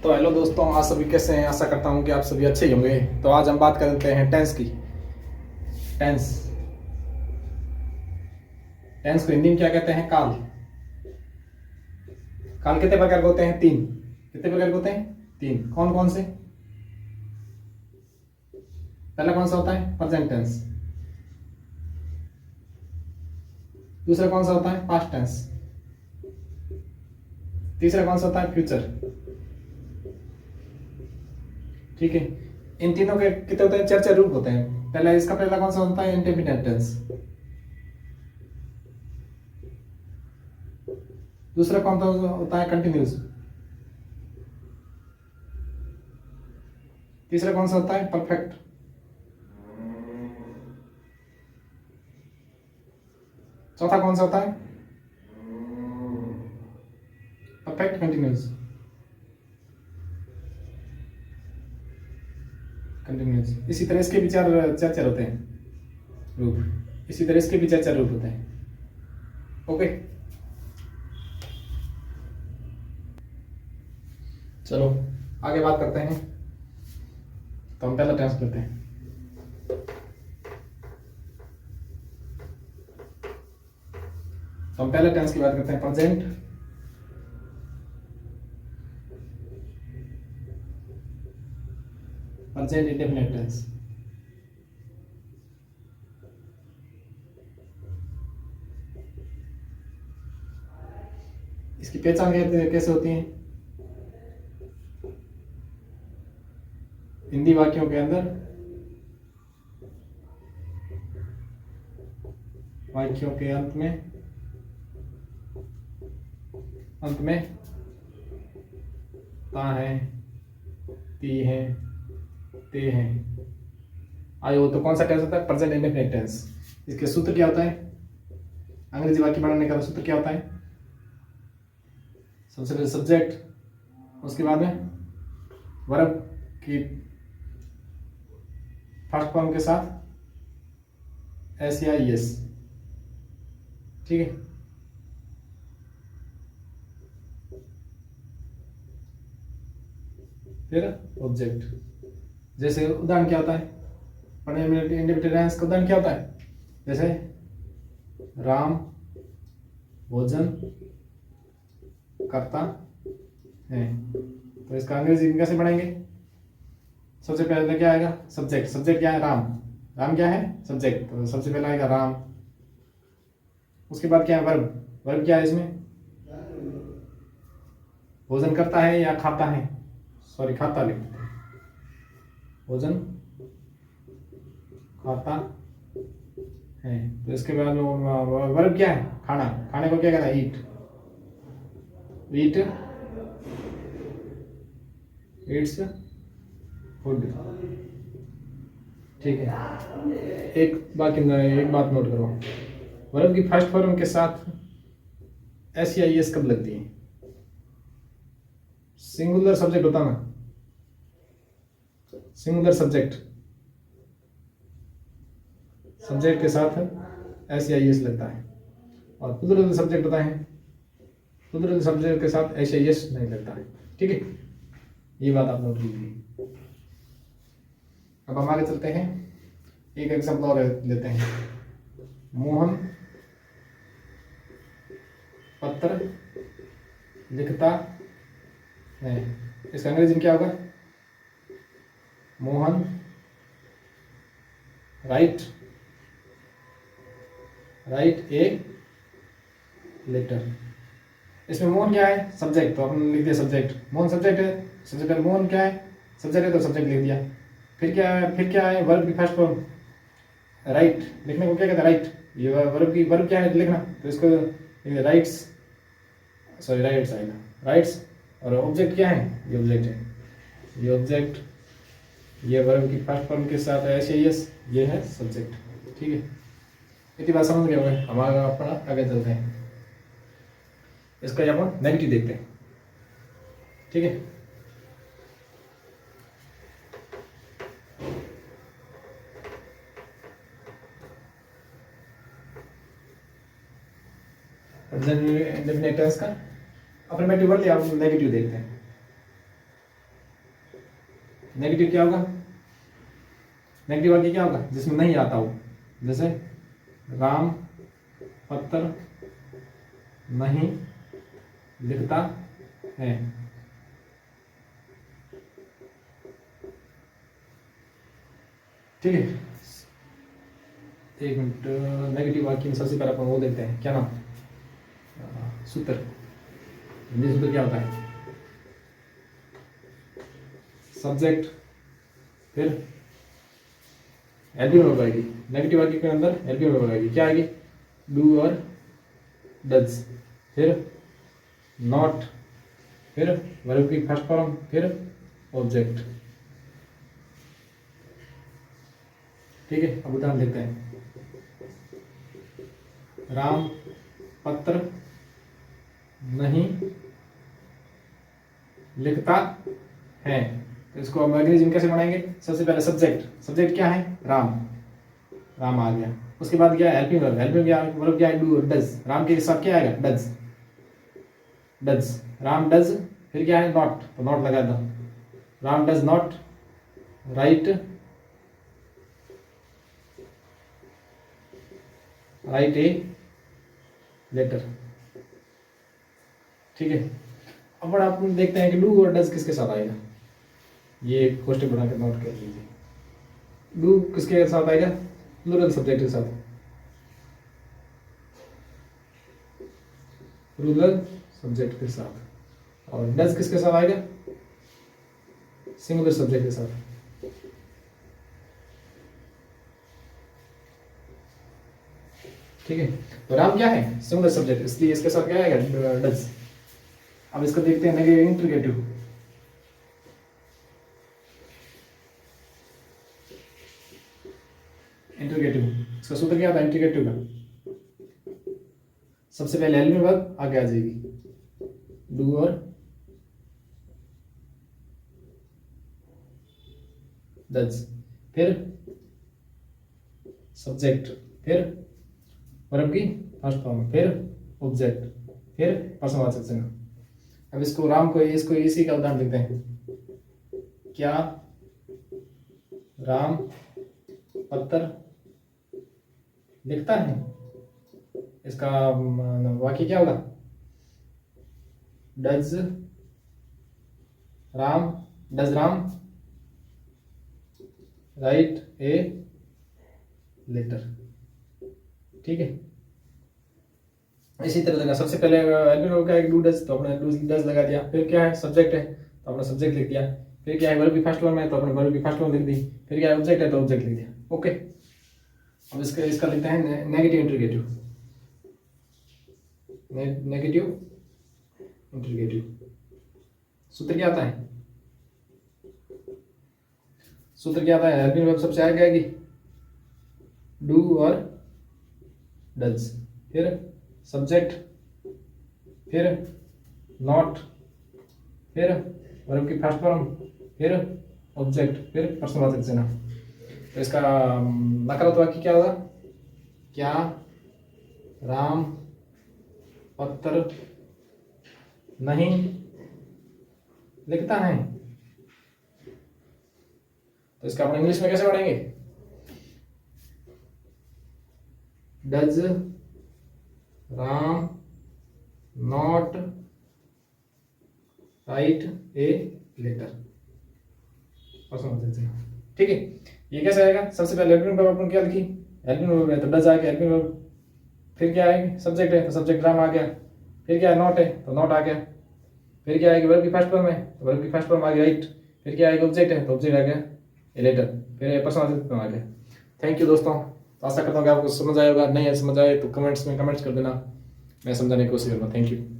तो हेलो दोस्तों, आप सभी कैसे हैं। आशा करता हूं कि आप सभी अच्छे ही होंगे। तो आज हम बात करते हैं टेंस की। टेंस टेंस को हिंदी में क्या कहते हैं? काल। काल कितने प्रकार के होते हैं? तीन। कितने प्रकार के होते हैं? तीन। कौन कौन से? पहला कौन सा होता है? Present tense. दूसरा कौन सा होता है? Past tense. तीसरा कौन सा होता है? फ्यूचर। ठीक है। इन तीनों के कितने होते हैं? चार चार रूप होते हैं। पहला कौन सा होता है? Indefinite tense. दूसरा कौन सा होता है? कंटिन्यूस। तीसरा कौन सा होता है? परफेक्ट। चौथा कौन सा होता है? Perfect continuous. कंटिन्यूस। इसी तरह इसके भी चार चार चार होते हैं रूप। इसी तरह इसके भी चार चार रूप होते हैं। ओके, चलो आगे बात करते हैं। तो हम पहला टेंस लेते हैं। तो हम पहले टेंस की बात करते हैं। Present present indefinite tense. इसकी पहचान कैसे होती है? हिंदी वाक्यों के अंदर वाक्यों के अंत में ता है, ती है, ते हैं आए हो। तो कौन सा टेंस होता है? Present indefinite tense. इसके सूत्र क्या होता है? अंग्रेजी वाक्य बनाने का सूत्र क्या होता है? सबसे पहले सब्जेक्ट, उसके बाद में वर्ब की फर्स्ट फॉर्म के साथ एस या एस। ठीक है। फिर ऑब्जेक्ट। जैसे उदाहरण क्या होता है? इंडेफिनिट टेंस का उदाहरण क्या होता है? जैसे राम भोजन करता है। तो इसका अंग्रेजी में कैसे पढ़ेंगे? सबसे पहले क्या आएगा? सब्जेक्ट। सब्जेक्ट क्या है? राम। राम क्या है? सब्जेक्ट। तो सबसे पहले आएगा राम। उसके बाद क्या है? वर्ब। वर्ब क्या है इसमें? भोजन करता है या खाता है? सॉरी, खाता लिखते हैं। भोजन खाता है। तो इसके बाद वर्ब क्या है? खाना। खाने को क्या कहना है? ईट। Eat it's food. ठीक है। एक बात नोट करो। वर्ब की फर्स्ट फॉर्म के साथ एस या एस कब लगती है? सिंगुलर सब्जेक्ट होता ना, सिंगुलर सब्जेक्ट। सब्जेक्ट के साथ एस या एस लगता है। और प्लूरल सब्जेक्ट होता है, प्लूरल सब्जेक्ट के साथ एस या एस नहीं लगता है। ठीक है, ये बात आप नोट कीजिए। अब हम आगे चलते हैं। एक एग्जाम्पल और लेते हैं। मोहन पत्र लिखता है। इसका अंग्रेजी में क्या होगा? Mohan write a letter. इसमें मोहन क्या है? सब्जेक्ट। तो अपन लिख दिया सब्जेक्ट। मोहन सब्जेक्ट है। सबसे पहले मोहन क्या है? सब्जेक्ट है, तो सब्जेक्ट लिख दिया। फिर क्या है? वर्ब की फर्स्ट फॉर्म राइट। लिखने को क्या कहते हैं? राइट। ये वर्ब क्या है? लिखना। तो इसको राइट्स, सॉरी राइट्स आएगा, राइट्स। और ऑब्जेक्ट क्या है? ये ऑब्जेक्ट है। ये ऑब्जेक्ट, ये वर्ब की फर्स्ट फॉर्म के साथ है एस, ये है सब्जेक्ट। ठीक है, इतनी बात समझ गए होंगे। हमारा अपना आगे चलते हैं। इसका अपन नेगेटिव देखते हैं। ठीक है, इंडेफिनिट टेंस का अफर्मेटिव वर्ड या नेगेटिव देखते हैं। नेगेटिव क्या होगा, नेगेटिव वाक्य क्या होगा जिसमें नहीं आता हो, जैसे राम पत्र नहीं लिखता है। ठीक है, एक मिनट, नेगेटिव वाक्य में सबसे पहले अपन वो देखते हैं, क्या नाम, सूत्र, हिंदी सूत्र क्या होता है, सब्जेक्ट फिर एलपी वर्ब आएगी, नेगेटिव वाक्य के अंदर एलपी वर्ब आएगी, क्या आएगी, डू और डज, फिर नॉट, फिर वर्ब की फर्स्ट फॉर्म, फिर ऑब्जेक्ट। ठीक है, अब उदाहरण देखते हैं, राम पत्र नहीं लिखता है, तो इसको हम अंग्रेजी में कैसे बनाएंगे, सबसे पहले सब्जेक्ट, सब्जेक्ट क्या है, राम, राम आ गया, उसके बाद क्या है हेल्पिंग वर्ब, हेल्पिंग वर्ब क्या है, डू और डज, राम के साथ क्या आएगा, डज, डज, राम डज, फिर क्या है नॉट, तो नॉट लगा दो, Ram does not write a letter. ठीक है, अब आप देखते हैं कि डू और डज किसके साथ आएगा, ये क्वेश्चन बना कर नोट कर लीजिए, डू किसके साथ आएगा, प्लूरल सब्जेक्ट के साथ, प्लूरल सब्जेक्ट के साथ, और डज किसके साथ आएगा, सिंगुलर सब्जेक्ट के साथ। ठीक है, तो राम क्या है, सिंगुलर सब्जेक्ट, इसलिए इसके साथ क्या आएगा, डज। अब इसको देखते हैं इंट्रीगेटिव, इंट्रीगेटिव इसका सूत्र क्या होता है, इंट्रीगेटिव का सबसे पहले हेल्पिंग वर्ब आगे आ जाएगी, डू और डज, फिर सब्जेक्ट, फिर वर्ब की फर्स्ट फॉर्म, फिर ऑब्जेक्ट, फिर पर्सनवाचक चिन्ह। अब इसको राम को, इसको इसी का उदाहरण देते हैं, क्या राम पत्र लिखता है, इसका वाक्य क्या होगा, does Ram write a letter. ठीक है, इसी तरह लगा, सबसे पहले एल्बिनो का एक डू डज, तो अपने डू डज लगा दिया, फिर क्या है सब्जेक्ट है तो अपना सब्जेक्ट लिख दिया, फिर क्या है वर्ब की फर्स्ट फॉर्म है तो अपने वर्ब की फर्स्ट फॉर्म लिख दी, फिर क्या है ऑब्जेक्ट है तो ऑब्जेक्ट लिख दिया। ओके, अब इसका लिखते हैं नेगेटिव इंट्रीगेटिव, नेगेटिव इंट्रीगेटिव। सूत्र क्या आता है, सूत्र क्या आता है, हेल्पिंग वर्ब सबसे आगे आएगी, डू और डज, फिर सब्जेक्ट, फिर नॉट, फिर वर्ब की फर्स्ट फॉर्म, फिर ऑब्जेक्ट, फिर पर्सनवाचक चिन्ह। तो इसका नकारात्मक वाक्य क्या होगा, क्या राम पत्र नहीं लिखता है, तो इसका अपन इंग्लिश में कैसे पढ़ेंगे, does Ram not write a letter. ठीक है, ये कैसे आएगा, सबसे पहले हेल्पिंग वर्ब अपन क्या लिखी, हेल्पिंग वर्ब है तो डज आ गया हेल्पिंग वर्ब, फिर क्या आएगी सब्जेक्ट है तो सब्जेक्ट राम आ गया, फिर क्या है नॉट है तो नॉट आ गया, फिर क्या आएगी वर्ब की फर्स्ट फॉर्म है तो वर्ब की फर्स्ट फॉर्म आ गई राइट, फिर क्या आएगा ऑब्जेक्ट है तो ऑब्जेक्ट आ गया ए लेटर, फिर पर्सनवाचक आ गया। थैंक यू दोस्तों, तो आशा करता हूँ कि आपको समझ आया होगा, नहीं समझ आए तो कमेंट्स में कमेंट्स कर देना, मैं समझाने की कोशिश करूँगा। Thank you.